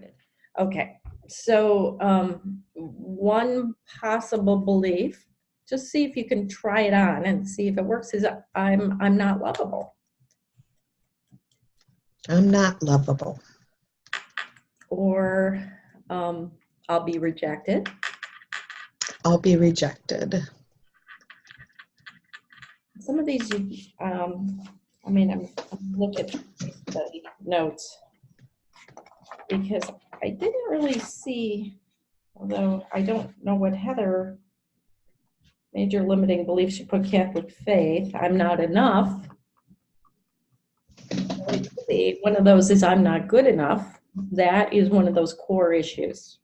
started. Okay, so one possible belief, just see if you can try it on and see if it works, is I'm not lovable. I'm not lovable. Or I'll be rejected. I'll be rejected. Some of these, I mean, I'm looking at the notes because I didn't really see, although I don't know what Heather, major limiting beliefs, she put Catholic faith, I'm not enough. One of those is I'm not good enough. That is one of those core issues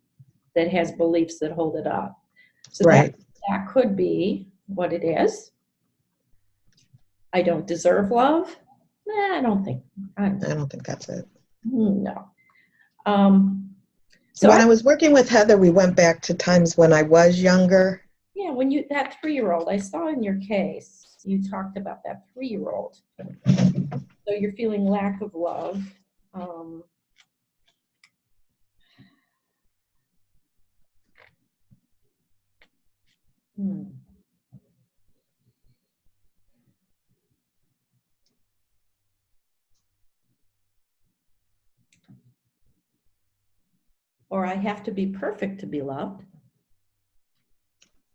that has beliefs that hold it up. So right. that could be what it is. I don't deserve love. I don't think that's it. No. So when I was working with Heather, we went back to times when I was younger. Yeah, when that 3-year-old, I saw in your case, you talked about that 3-year-old. So you're feeling lack of love. Or I have to be perfect to be loved.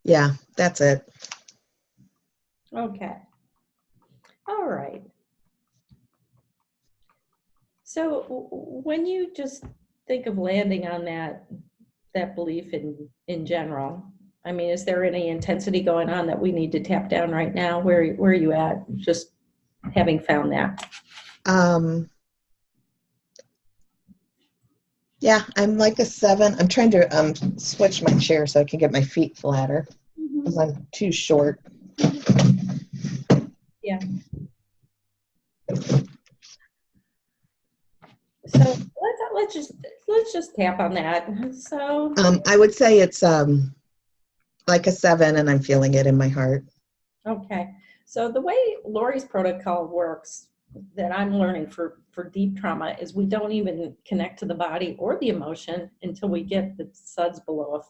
Yeah, that's it. Okay. All right. So when you just think of landing on that belief in general, I mean, is there any intensity going on that we need to tap down right now? Where are you at? Just having found that. Yeah, I'm like a 7. I'm trying to switch my chair so I can get my feet flatter because I'm too short. Yeah. So let's just tap on that. So I would say it's like a 7, and I'm feeling it in my heart. Okay. So the way Lori's protocol works that I'm learning for deep trauma is we don't even connect to the body or the emotion until we get the SUDS below a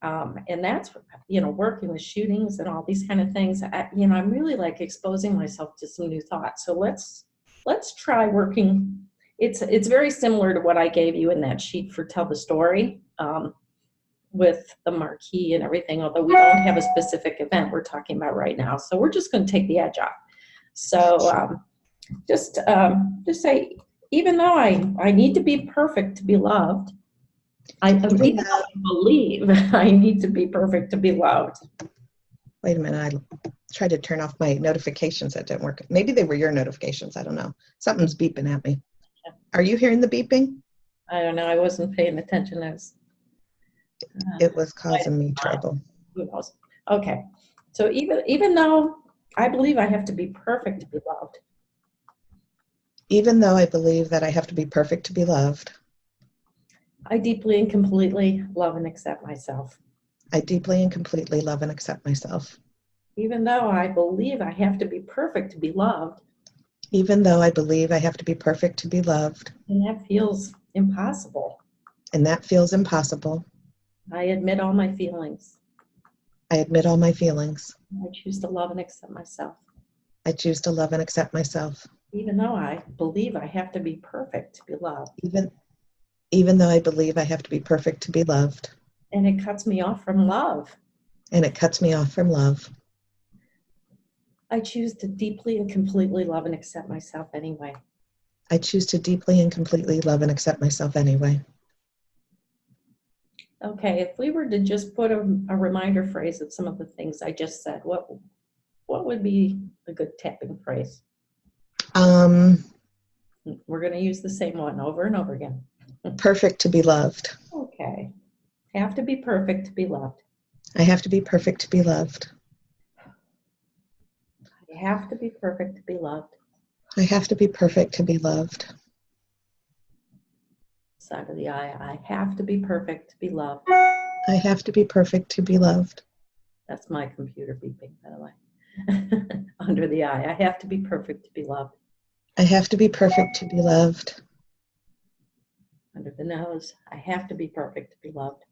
5. And that's, working with shootings and all these kind of things. I'm really like exposing myself to some new thoughts. So let's try working. It's very similar to what I gave you in that sheet for Tell the Story. With the marquee and everything, although we don't have a specific event we're talking about right now. So we're just going to take the edge off. So just say, even though I need to be perfect to be loved, I believe I need to be perfect to be loved. Wait a minute, I tried to turn off my notifications. That didn't work. Maybe they were your notifications. I don't know. Something's beeping at me. Are you hearing the beeping? I don't know. I wasn't paying attention. It was causing me trouble. Who knows? Okay. So even though I believe I have to be perfect to be loved. Even though I believe that I have to be perfect to be loved. I deeply and completely love and accept myself. I deeply and completely love and accept myself. Even though I believe I have to be perfect to be loved. Even though I believe I have to be perfect to be loved. And that feels impossible. And that feels impossible. I admit all my feelings. I admit all my feelings. I choose to love and accept myself. I choose to love and accept myself. Even though I believe I have to be perfect to be loved. Even though I believe I have to be perfect to be loved. And it cuts me off from love. And it cuts me off from love. I choose to deeply and completely love and accept myself anyway. I choose to deeply and completely love and accept myself anyway. Okay, if we were to just put a reminder phrase of some of the things I just said, what would be a good tapping phrase? We're going to use the same one over and over again. Perfect to be loved. Okay. Have to be perfect to be loved. I have to be perfect to be loved. I have to be perfect to be loved. I have to be perfect to be loved. Side of the eye. I have to be perfect to be loved. I have to be perfect to be loved. That's my computer beeping, by the way. Under the eye. I have to be perfect to be loved. I have to be perfect to be loved. Under the nose. I have to be perfect to be loved.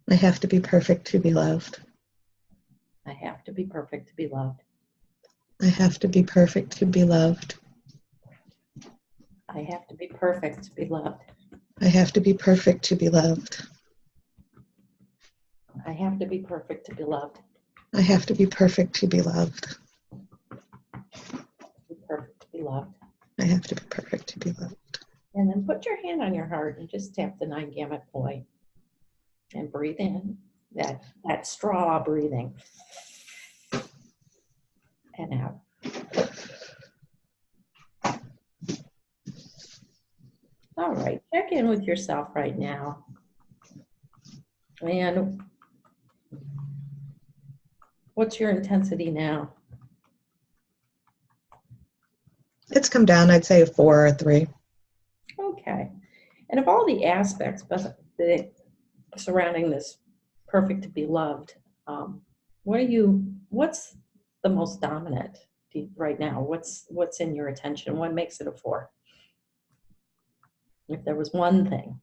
I have to be perfect to be loved. I have to be perfect to be loved. I have to be perfect to be loved. I have to be perfect to be loved. I have to be perfect to be loved. I have to be perfect to be loved. I have to be perfect to be loved. Be perfect to be loved. I have to be perfect to be loved. And then put your hand on your heart and just tap the 9 gamut point. And breathe in. That straw breathing. And out. All right, check in with yourself right now. And what's your intensity now? It's come down, I'd say a 4 or a 3. Okay. And of all the aspects surrounding this perfect to be loved, what's the most dominant right now? What's in your attention? What makes it a 4? If there was one thing.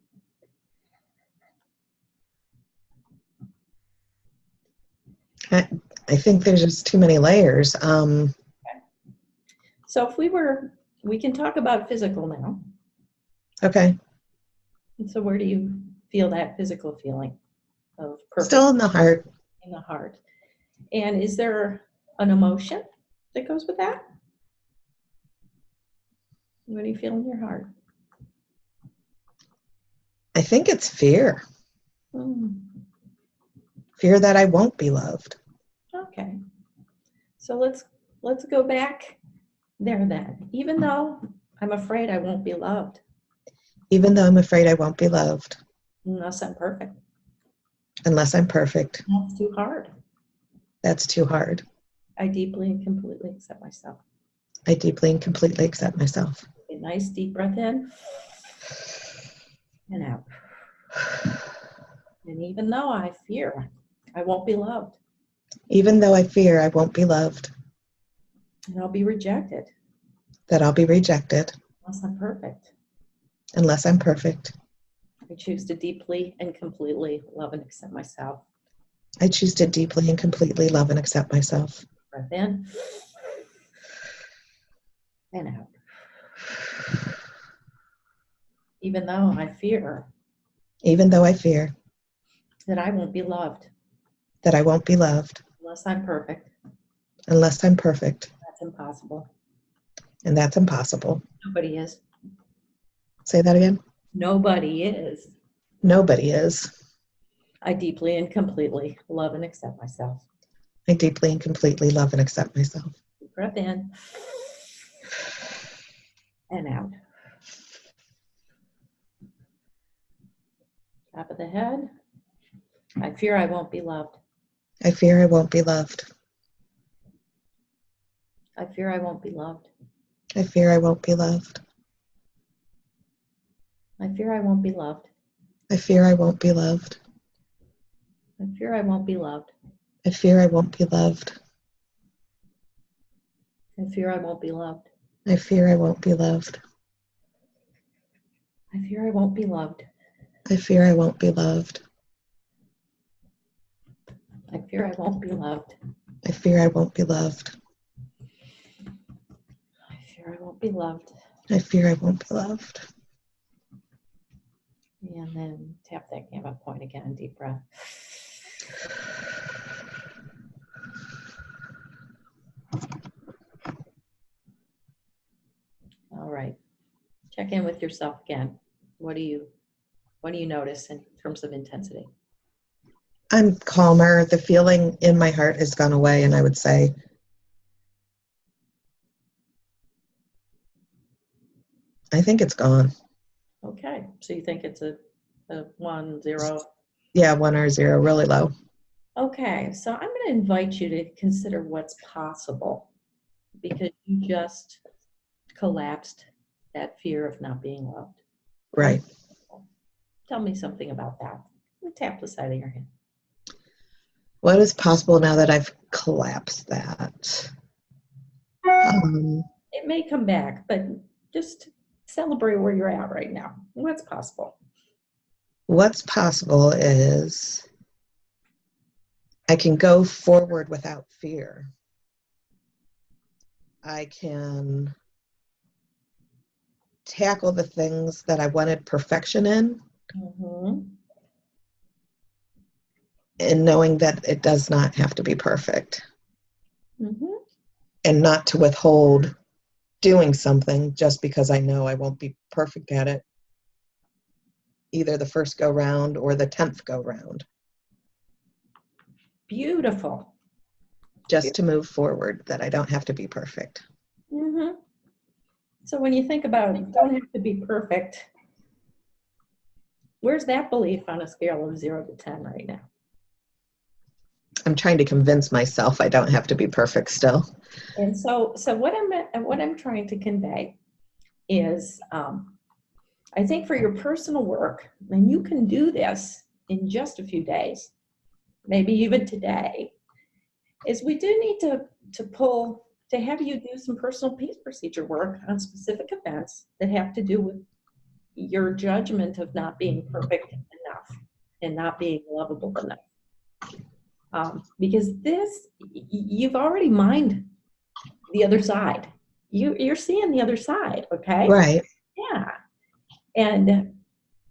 I think there's just too many layers. So if we can talk about physical now. Okay. And so where do you feel that physical feeling of perfect? Still in the heart. In the heart. And is there an emotion that goes with that? What do you feel in your heart? I think it's fear. Fear that I won't be loved. Okay. So let's go back there then. Even though I'm afraid I won't be loved. Even though I'm afraid I won't be loved. Unless I'm perfect. Unless I'm perfect. That's too hard. That's too hard. I deeply and completely accept myself. I deeply and completely accept myself. A nice deep breath in and out. And even though I fear I won't be loved. Even though I fear I won't be loved. And I'll be rejected. That I'll be rejected. Unless I'm perfect. Unless I'm perfect. I choose to deeply and completely love and accept myself. I choose to deeply and completely love and accept myself. Breath in and out. Even though I fear. Even though I fear. That I won't be loved. That I won't be loved. Unless I'm perfect. Unless I'm perfect. That's impossible. And that's impossible. Nobody is. Say that again. Nobody is. Nobody is. I deeply and completely love and accept myself. I deeply and completely love and accept myself. Deep breath in and out. Top of the head. I fear I won't be loved. I fear I won't be loved. I fear I won't be loved. I fear I won't be loved. I fear I won't be loved. I fear I won't be loved. I fear I won't be loved. I fear I won't be loved. I fear I won't be loved. I fear I won't be loved. I fear I won't be loved. I fear I won't be loved. I fear I won't be loved. I fear I won't be loved. I fear I won't be loved. I fear I won't be loved. And then tap that gamut point again, deep breath. All right. Check in with yourself again. What do you notice in terms of intensity? I'm calmer. The feeling in my heart has gone away, and I would say I think it's gone. Okay. So you think it's a 1, 0? Yeah, 1 or 0, really low. Okay. So I'm going to invite you to consider what's possible because you just collapsed that fear of not being loved. Right. Tell me something about that. Tap the side of your hand. What is possible now that I've collapsed that? It may come back, but just celebrate where you're at right now. What's possible? What's possible is I can go forward without fear. I can tackle the things that I wanted perfection in, and knowing that it does not have to be perfect, and not to withhold doing something just because I know I won't be perfect at it, either the first go round or the 10th go round. Beautiful. Just to move forward, that I don't have to be perfect. So when you think about it, you don't have to be perfect. Where's that belief on a scale of 0 to 10 right now? I'm trying to convince myself I don't have to be perfect still. And so what I'm trying to convey is, I think for your personal work, and you can do this in just a few days, maybe even today, is we do need to have you do some personal peace procedure work on specific events that have to do with your judgment of not being perfect enough and not being lovable enough. Because you've already mined the other side. You're seeing the other side, okay? Right. Yeah. And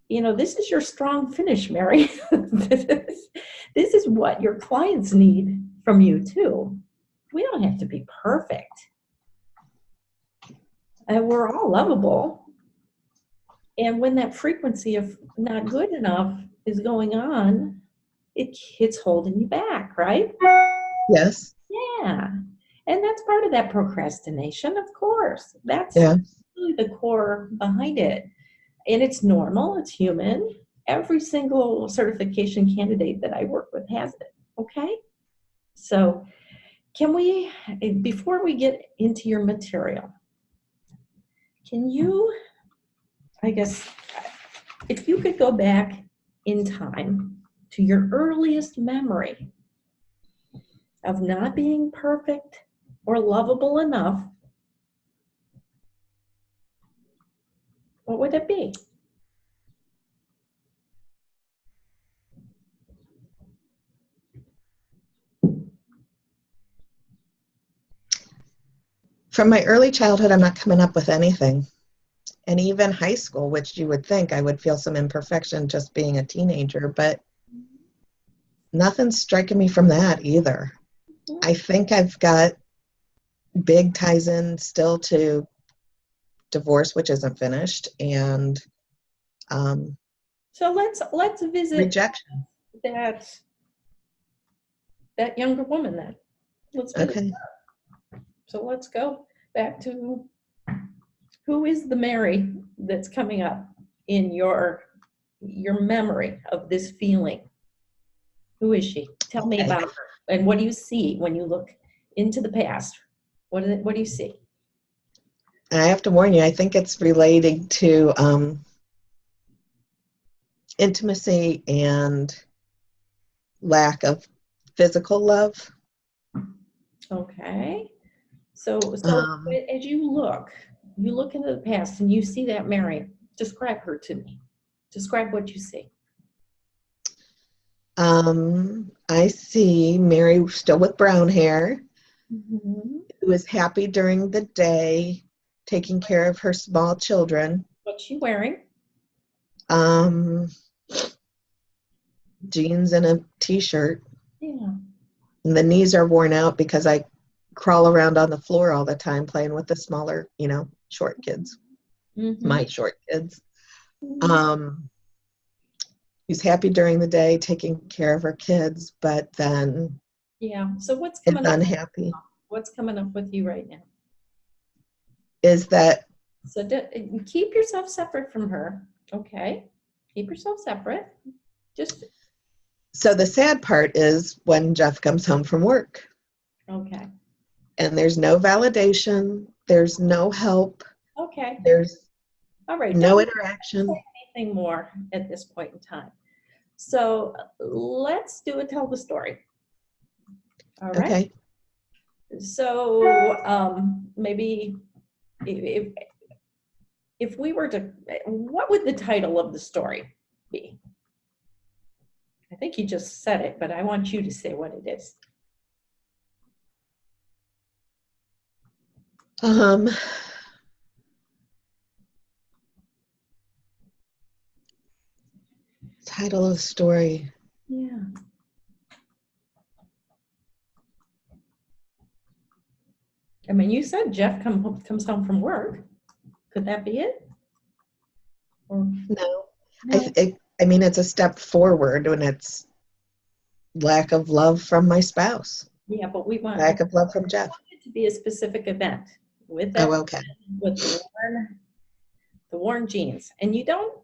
this is your strong finish, Mary. This is what your clients need from you too. We don't have to be perfect. And we're all lovable. And when that frequency of not good enough is going on, it's holding you back, right? Yes. Yeah. And that's part of that procrastination, of course. That's really the core behind it. And it's normal, it's human. Every single certification candidate that I work with has it, okay? So can we, before we get into your material, can you, I guess, if you could go back in time to your earliest memory of not being perfect or lovable enough, what would it be? From my early childhood, I'm not coming up with anything. And even high school, which you would think I would feel some imperfection just being a teenager, but nothing's striking me from that either. I think I've got big ties in still to divorce, which isn't finished, and so let's visit rejection. that younger woman then. Let's visit Okay. her. So let's go back to who is the Mary that's coming up in your memory of this feeling? Who is she? Tell me about her. And what do you see when you look into the past? What do you see? I have to warn you, I think it's relating to intimacy and lack of physical love. Okay. So as you look into the past and you see that Mary, describe her to me. Describe what you see. I see Mary still with brown hair, who is happy during the day, taking care of her small children. What's she wearing? Jeans and a t-shirt. Yeah. And the knees are worn out because I crawl around on the floor all the time playing with the smaller, short kids. My short kids. He's happy during the day, taking care of her kids, but then So what's is coming up? unhappy. What's coming up with you right now? Is that So keep yourself separate from her, okay? Keep yourself separate. So the sad part is when Jeff comes home from work. Okay. And there's no validation, there's no help. Okay. There's all right. No interaction. Don't say anything more at this point in time. So let's tell the story. All right. Okay. So maybe if we were to, what would the title of the story be? I think you just said it, but I want you to say what it is. Title of the story. Yeah. I mean, you said Jeff comes home from work. Could that be it? Or No. no? I mean, it's a step forward when it's lack of love from my spouse. Yeah, but we want Lack of love from Jeff. it to be a specific event with that, Oh, okay. with the worn jeans, and you don't.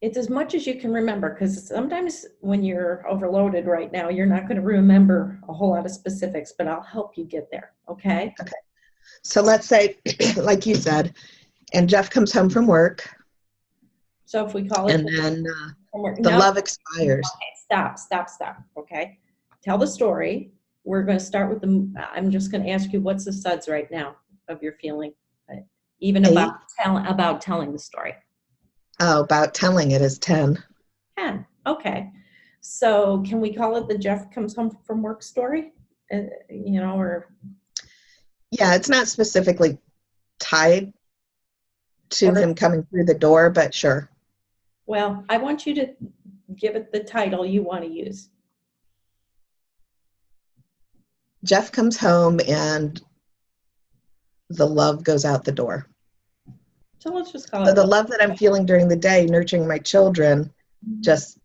It's as much as you can remember, because sometimes when you're overloaded right now, you're not going to remember a whole lot of specifics, but I'll help you get there. Okay. Okay. So let's say, like you said, and Jeff comes home from work, So if we call it and then homework, the now, love expires. okay, stop. Okay. Tell the story. We're going to start with I'm just going to ask you, what's the suds right now of your feeling, even 8. about telling the story. Oh, about telling it is 10. 10. Okay. So can we call it the Jeff comes home from work story? Or Yeah, it's not specifically tied to him coming through the door, but sure. well, I want you to give it the title you want to use. Jeff comes home and the love goes out the door. So let's just call So it the love that I'm feeling during the day, nurturing my children, just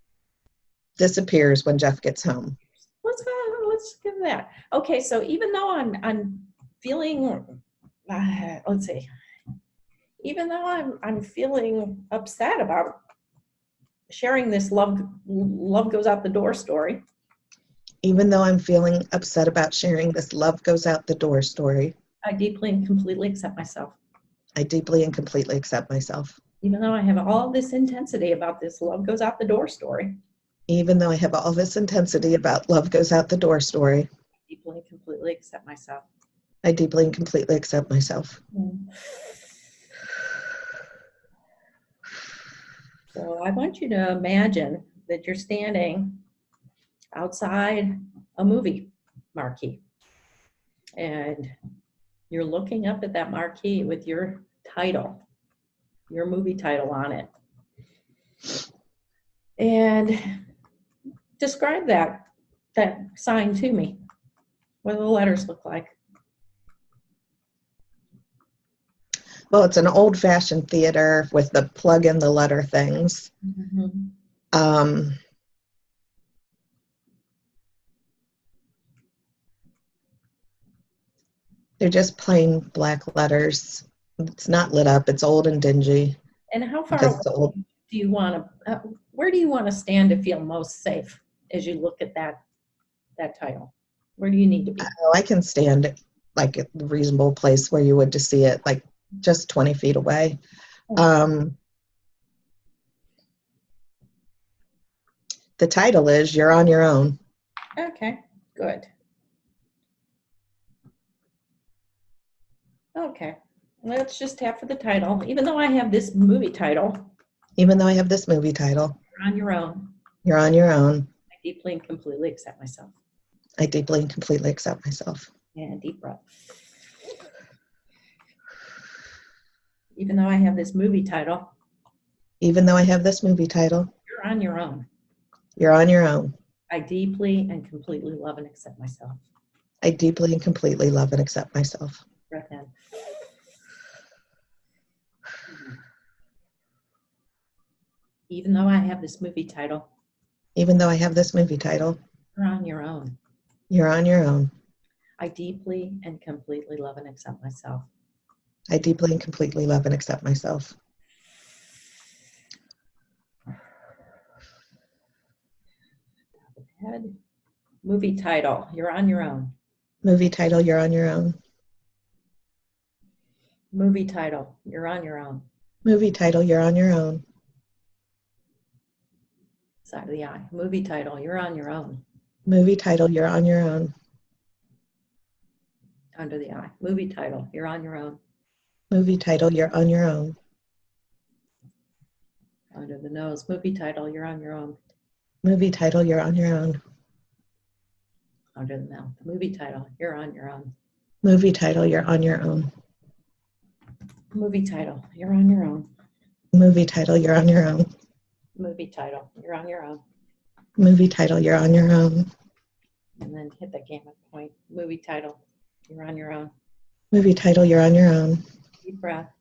disappears when Jeff gets home. Let's give that. Okay, so even though I'm feeling, let's see, even though I'm feeling upset about sharing this love goes out the door story. Even though I'm feeling upset about sharing this love goes out the door story, I deeply and completely accept myself. I deeply and completely accept myself. Even though I have all this intensity about this love goes out the door story. Even though I have all this intensity about love goes out the door story, I deeply and completely accept myself. I deeply and completely accept myself. So I want you to imagine that you're standing outside a movie marquee, and you're looking up at that marquee with your title, your movie title on it. And describe that sign to me. What do the letters look like? Well, it's an old-fashioned theater with the plug in the letter things. Mm-hmm. They're just plain black letters. It's not lit up. It's old and dingy. And how far Because it's old. do you want to, where do you want to stand to feel most safe as you look at that title? Where do you need to be? Oh, I can stand like a reasonable place where you would to see it, like just 20 feet away. The title is You're on Your Own. Okay, good. Okay, let's just tap for the title. Even though I have this movie title, Even though I have this movie title, You're on Your Own, You're on Your Own. I deeply and completely accept myself. I deeply and completely accept myself. And deep breath. Even though I have this movie title, Even though I have this movie title, You're on Your Own, You're on Your Own. I deeply and completely love and accept myself. I deeply and completely love and accept myself. Breath in. Even though I have this movie title, Even though I have this movie title, You're on Your Own, You're on Your Own. I deeply and completely love and accept myself. I deeply and completely love and accept myself. Head. Movie title, You're on Your Own. Movie title, You're on Your Own. Movie title, You're on Your Own. Movie title, You're on Your Own. Side of the eye. Movie title, You're on Your Own. Movie title, You're on Your Own. Under the eye. Movie title, You're on Your own. Movie title, You're on Your Own. Under the nose. Movie title, you're on your own. Movie title, you're on your own. Under the mouth. Movie title, you're on your own. Movie title, you're on your own. Movie title, you're on your own. Movie title, you're on your own. Movie title, you're on your own. Movie title, you're on your own. And then hit the gamut point. Movie title, you're on your own. Movie title, you're on your own. Deep breath.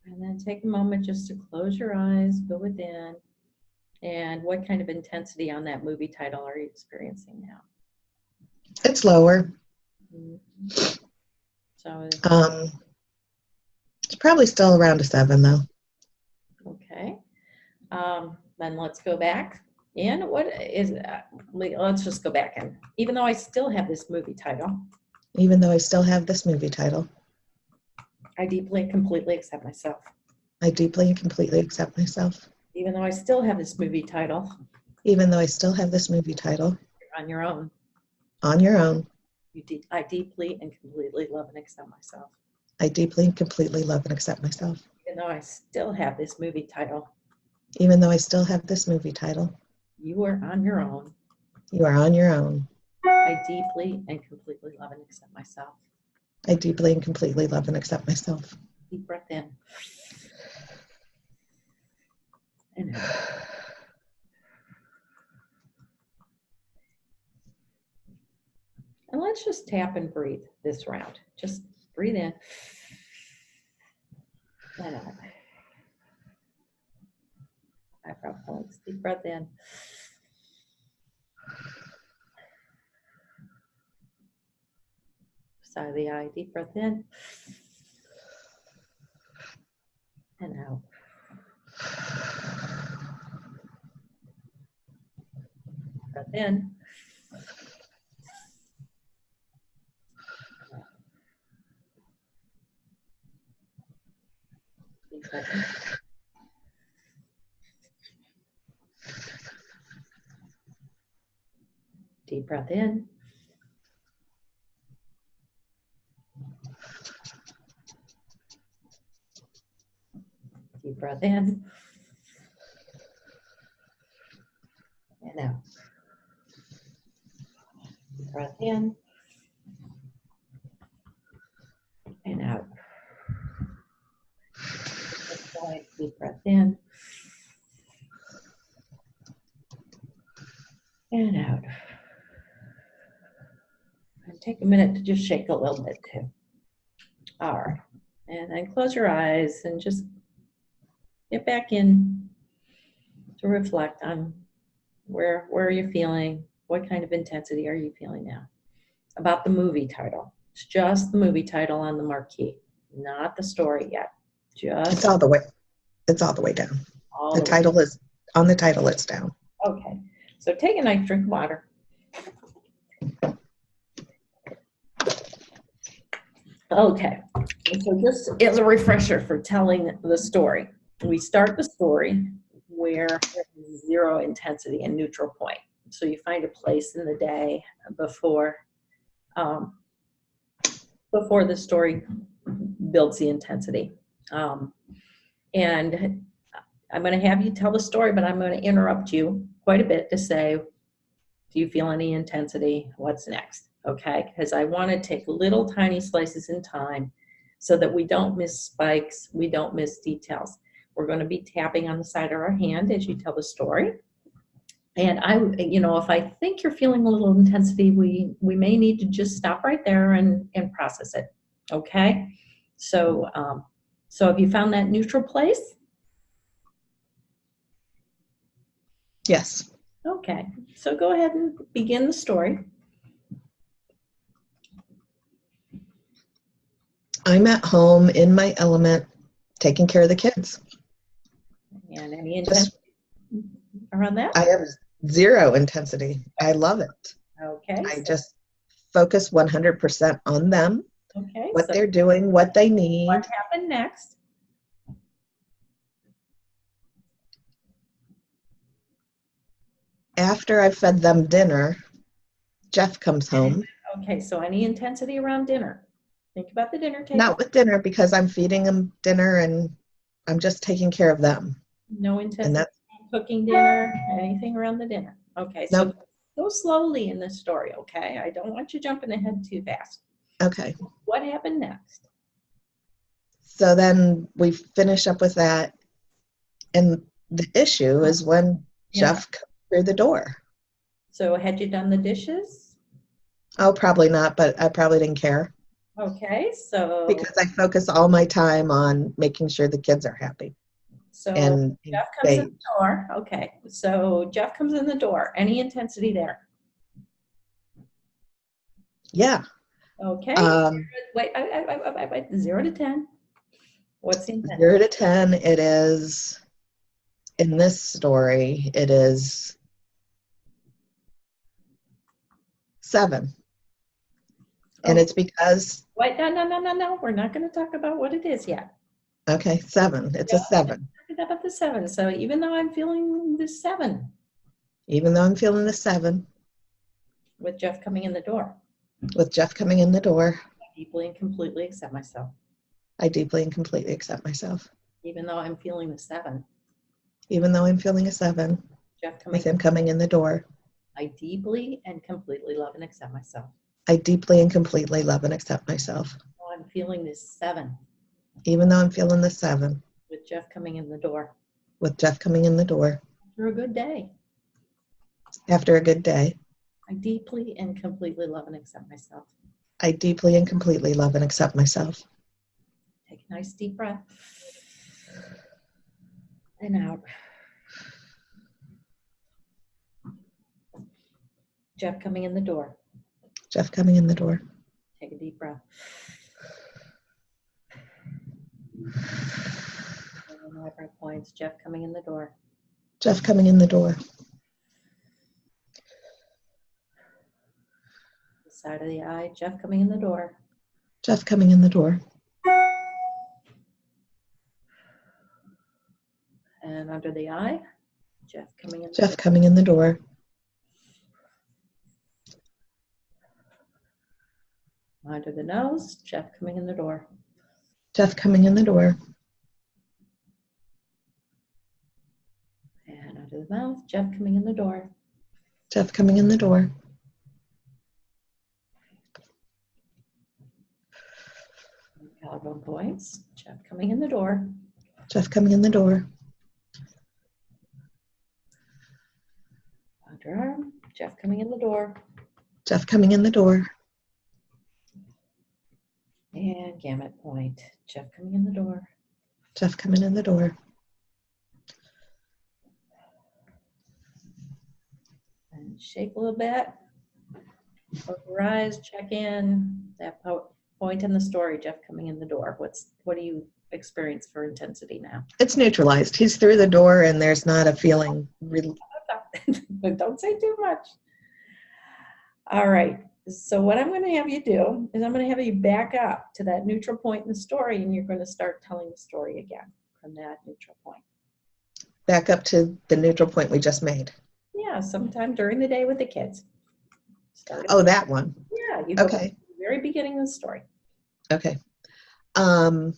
And then take a moment just to close your eyes, go within. And what kind of intensity on that movie title are you experiencing now? It's lower. So, it's probably still around a 7 though. okay. Then let's go back. And what is, let's just go back in. Even though I still have this movie title, Even though I still have this movie title, I deeply and completely accept myself. I deeply and completely accept myself. Even though I still have this movie title, Even though I still have this movie title, you're on your own. on your own, I deeply and completely love and accept myself. I deeply and completely love and accept myself. Even though I still have this movie title, Even though I still have this movie title, you are on your own. you are on your own. I deeply and completely love and accept myself. I deeply and completely love and accept myself. Deep breath in. And out. And let's just tap and breathe this round. Just breathe in and out. Eyebrow points. Deep breath in. Side of the eye. Deep breath in and out. Breath in. Deep breath in. Deep breath in. Deep breath in. And out. Deep breath in. And out. Deep breath in. And out. And take a minute to just shake a little bit too. All right. And then close your eyes and just get back in to reflect on where are you feeling, what kind of intensity are you feeling now? About the movie title. It's just the movie title on the marquee, not the story yet. It's all the way down. The title is on the title, it's down. Okay. So take a nice drink of water. Okay. And so just as a refresher for telling the story, we start the story where there's 0 intensity and neutral point. So you find a place in the day before the story builds the intensity. And I'm going to have you tell the story, but I'm going to interrupt you quite a bit to say, do you feel any intensity? What's next? Okay, because I want to take little tiny slices in time so that we don't miss spikes, we don't miss details. We're going to be tapping on the side of our hand as you tell the story. And if I think you're feeling a little intensity, we may need to just stop right there and process it. Okay, so have you found that neutral place? Yes. Okay, so go ahead and begin the story. I'm at home in my element, taking care of the kids. And any intensity around that? I have 0 intensity. I love it. Okay. I just focus 100% on them, Okay. what they're doing, what they need. What happened next? After I fed them dinner, Jeff comes home. Okay, so any intensity around dinner? Think about the dinner table. Not with dinner, because I'm feeding them dinner and I'm just taking care of them. No And intention that's, cooking dinner, anything around the dinner. Okay, so nope. go slowly in this story, okay? I don't want you jumping ahead too fast. Okay. What happened next? So then we finish up with that. And the issue is when Yeah. Jeff comes through the door. So had you done the dishes? Oh, probably not, but I probably didn't care Okay, so because I focus all my time on making sure the kids are happy. And Jeff comes in the door. Okay, so Jeff comes in the door. Any intensity there? Yeah. Okay. Wait, 0 to 10. What's the intensity? 0 to 10, it is, in this story, it is 7. And Okay. it's because, Wait, no. We're not going to talk about what it is yet. okay, 7. It's a 7. Talk about the 7. So even though I'm feeling the 7 Even though I'm feeling the 7 with Jeff coming in the door, with Jeff coming in the door, I deeply and completely accept myself. I deeply and completely accept myself. Even though I'm feeling the 7, Even though I'm feeling a 7 Jeff coming with him coming in the door, I deeply and completely love and accept myself. I deeply and completely love and accept myself. Oh, I'm feeling this 7 Even though I'm feeling the 7 with Jeff coming in the door. with Jeff coming in the door For a good day. after a good day, I deeply and completely love and accept myself. I deeply and completely love and accept myself. Take a nice deep breath. And out. Jeff coming in the door. Jeff coming in the door. Take a deep breath. And my breath points. Jeff coming in the door. Jeff coming in the door. The side of the eye. Jeff coming in the door. Jeff coming in the door. And under the eye. Jeff coming in. Jeff coming in the door. Under the nose. Jeff coming in the door. Jeff coming in the door. And under the mouth. Jeff coming in the door. Jeff coming in the door. Collarbone points. Jeff coming in the door. Jeff coming in the door. Underarm. Jeff coming in the door. Jeff coming in the door. And gamut point. Jeff coming in the door. Jeff coming in the door. And shake a little bit. Close your eyes. Check in. That point in the story. Jeff coming in the door. What do you experience for intensity now? It's neutralized. He's through the door and there's not a feeling. Don't say too much. All right. So what I'm going to have you do is I'm going to have you back up to that neutral point in the story, and you're going to start telling the story again from that neutral point. Back up to the neutral point we just made. Yeah, sometime during the day with the kids. Oh, that one. Yeah, you go Okay. back to the very beginning of the story. Okay. So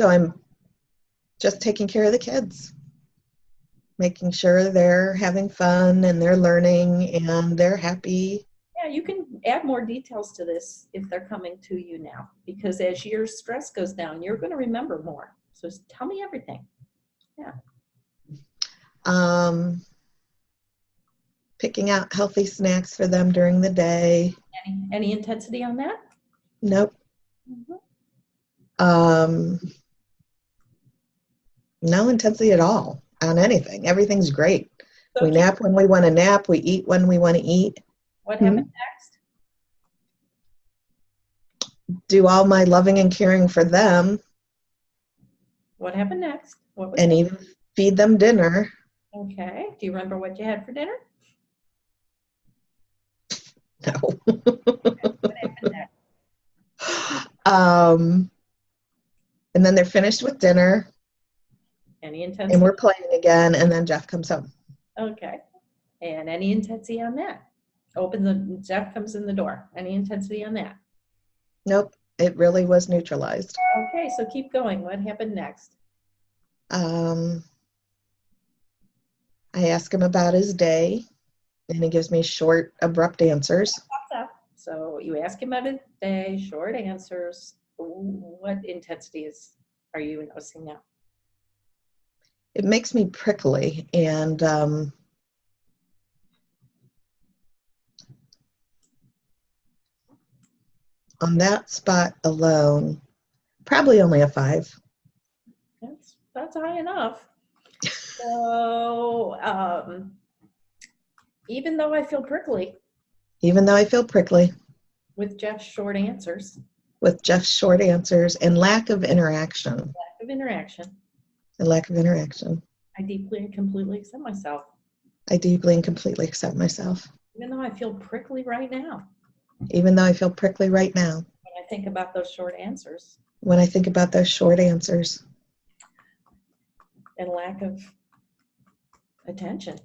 I'm just taking care of the kids, making sure they're having fun and they're learning and they're happy. Yeah, you can add more details to this if they're coming to you now, because as your stress goes down, you're going to remember more. So tell me everything. Yeah. Picking out healthy snacks for them during the day. Any intensity on that? Nope. Mm-hmm. No intensity at all on anything. Everything's great. So we nap when we want to nap. We eat when we want to eat. What happened next? Do all my loving and caring for them. What happened next? And even feed them dinner. Okay. Do you remember what you had for dinner? No. What happened next? And then they're finished with dinner. Any intensity? And we're playing again, and then Jeff comes home. Okay. And any intensity on that? Jeff comes in the door. Any intensity on that? Nope, it really was neutralized. Okay, so keep going. What happened next? Um, I ask him about his day, and he gives me short, abrupt answers. Pops up. So you ask him about his day, short answers. What intensities are you noticing now? It makes me prickly, and on that spot alone, probably only a 5. That's high enough. So even though I feel prickly Even though I feel prickly, with Jeff's short answers, with Jeff's short answers and lack of interaction, lack of interaction, I deeply and completely accept myself. I deeply and completely accept myself. Even though I feel prickly right now. Even though I feel prickly right now. When I think about those short answers. When I think about those short answers. And lack of attention.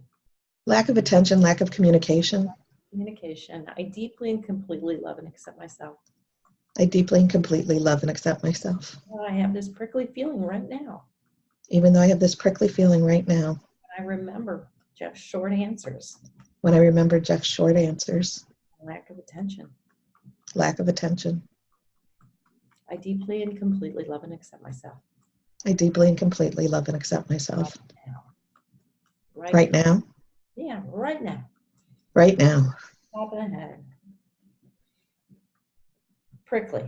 Lack of attention, lack of communication. Communication. I deeply and completely love and accept myself. I deeply and completely love and accept myself. I have this prickly feeling right now. Even though I have this prickly feeling right now. I remember Jeff's short answers. When I remember Jeff's short answers. Lack of attention. Lack of attention. I deeply and completely love and accept myself. I deeply and completely love and accept myself. Right now. Right now? Yeah, right now. Right now. Top of the head. Prickly.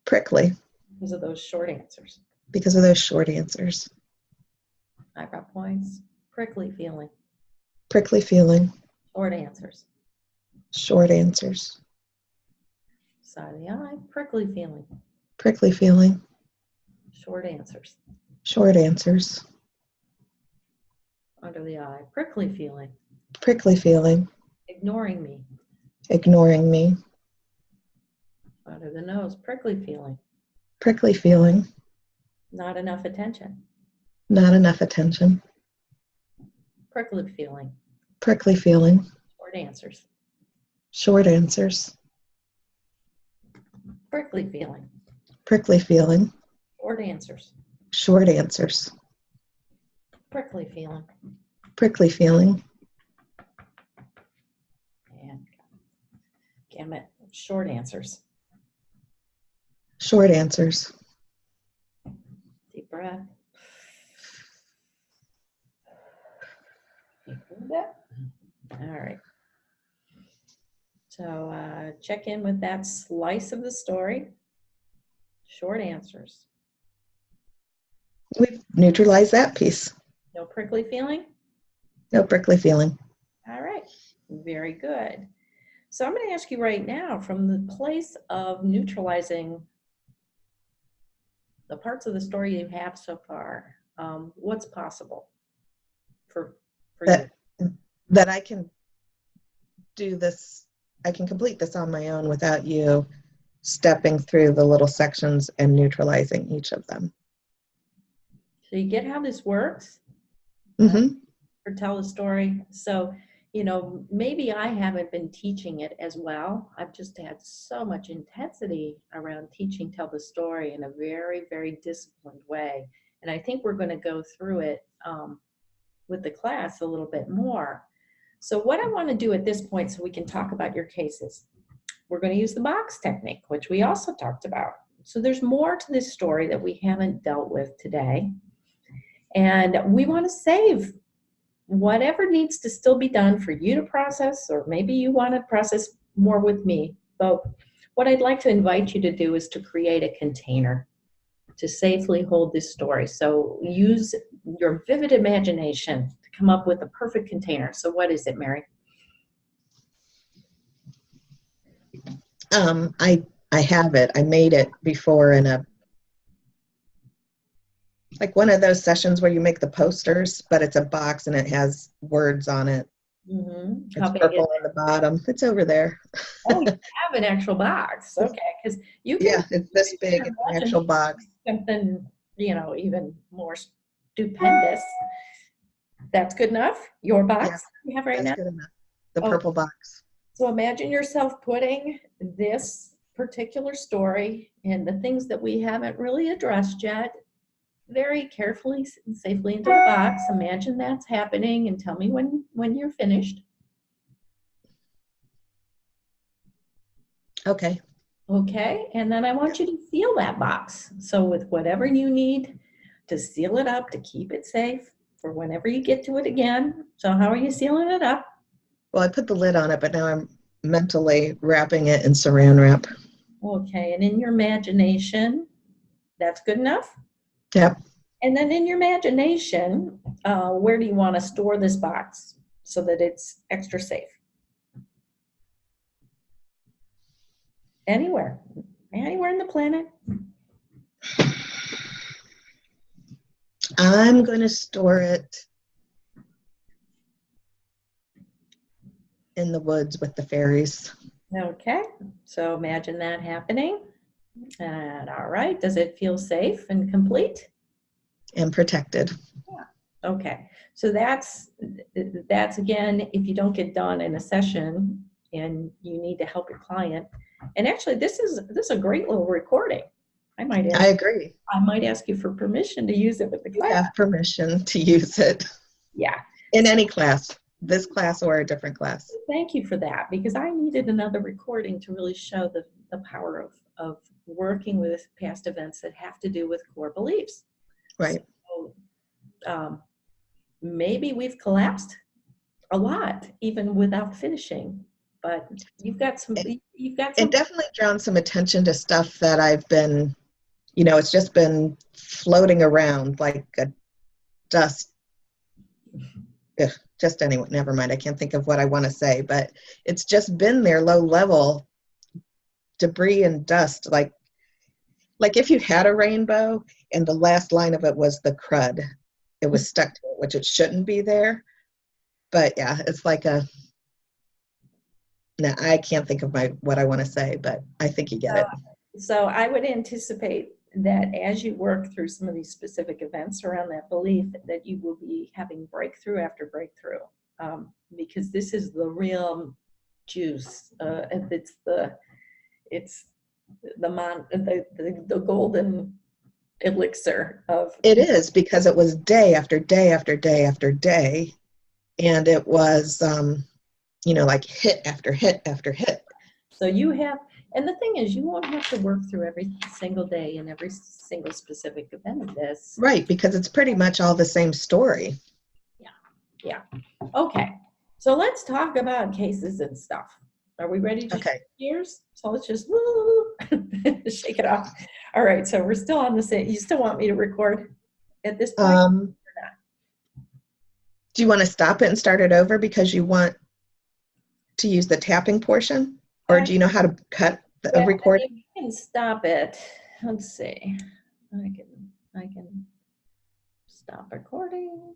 Prickly. Because of those short answers. Because of those short answers. Eyebrow points. Prickly feeling. Prickly feeling. Short answers. Short answers. Side of the eye. Prickly feeling. Prickly feeling. Short answers. Short answers. Under the eye. Prickly feeling. Prickly feeling. Ignoring me. Ignoring me. Under the nose. Prickly feeling. Prickly feeling. Not enough attention. Not enough attention. Prickly feeling. Prickly feeling. Short answers. Short answers. Prickly feeling. Prickly feeling. Short answers. Short answers. Prickly feeling. Prickly feeling. And gamut. Short answers. Short answers. Deep breath. All right. So check in with that slice of the story. Short answers. We've neutralized that piece. No prickly feeling? No prickly feeling. All right. Very good. So I'm going to ask you right now, from the place of neutralizing the parts of the story you have so far, what's possible for That, you? that I can do this, I can complete this on my own without you stepping through the little sections and neutralizing each of them. So you get how this works? Mm-hmm. Or tell a story. So, you know, maybe I haven't been teaching it as well. I've just had so much intensity around teaching tell the story in a very, very disciplined way. And I think we're going to go through it with the class a little bit more. So what I want to do at this point, so we can talk about your cases, we're going to use the box technique, which we also talked about. So there's more to this story that we haven't dealt with today. And we want to save whatever needs to still be done for you to process, or maybe you want to process more with me. But what I'd like to invite you to do is to create a container to safely hold this story. So use your vivid imagination to come up with a perfect container. So what is it, Mary? I have it. I made it before in a, like one of those sessions where you make the posters, but it's a box and it has words on it. Mm-hmm. It's purple on the bottom. It's over there. Oh, you have an actual box. Okay, because you can. Yeah, it's this big. It's an actual box. Something, you know, even more stupendous. That's good enough? Your box Yeah, you have right now? that's good enough. The purple box. So imagine yourself putting this particular story and the things that we haven't really addressed yet, very carefully and safely into the box. Imagine that's happening and tell me when you're finished. Okay. Okay, and then I want you to seal that box. So with whatever you need to seal it up, to keep it safe for whenever you get to it again. So how are you sealing it up? Well, I put the lid on it, but now I'm mentally wrapping it in saran wrap. Okay, and in your imagination, that's good enough? Yep. And then in your imagination, where do you want to store this box so that it's extra safe? Anywhere in the planet. I'm going to store it in the woods with the fairies. Okay, so imagine that happening. And all right, does it feel safe and complete? And protected. Yeah. Okay, so that's again, if you don't get done in a session and you need to help your client. And actually, this is a great little recording. I agree. I might ask you for permission to use it with the You class. have permission to use it. Yeah. In any class, this class or a different class. Thank you for that, because I needed another recording to really show the power of working with past events that have to do with core beliefs. Right. So, maybe we've collapsed a lot, even without finishing. But you've got some. It definitely drawn some attention to stuff that I've been, it's just been floating around like a dust. Ugh, just anyway, never mind. I can't think of what I want to say, but it's just been there, low level debris and dust. Like if you had a rainbow and the last line of it was the crud, it was stuck to it, which it shouldn't be there. But yeah, it's like no, I can't think of what I want to say, but I think you get it. So I would anticipate that as you work through some of these specific events around that belief, that you will be having breakthrough after breakthrough, because this is the real juice. It's the golden elixir of. It is, because it was day after day after day after day, and it was like hit after hit after hit. So you have, and the thing is, you won't have to work through every single day and every single specific event of this. Right, because it's pretty much all the same story. Yeah. Okay. So let's talk about cases and stuff. Are we ready to Okay. shift gears? So let's just shake it off. All right. So we're still on the same. You still want me to record at this point? Or not? Do you want to stop it and start it over because you want to use the tapping portion? Or do you know how to cut the recording? You can stop it. Let's see. I can stop recording.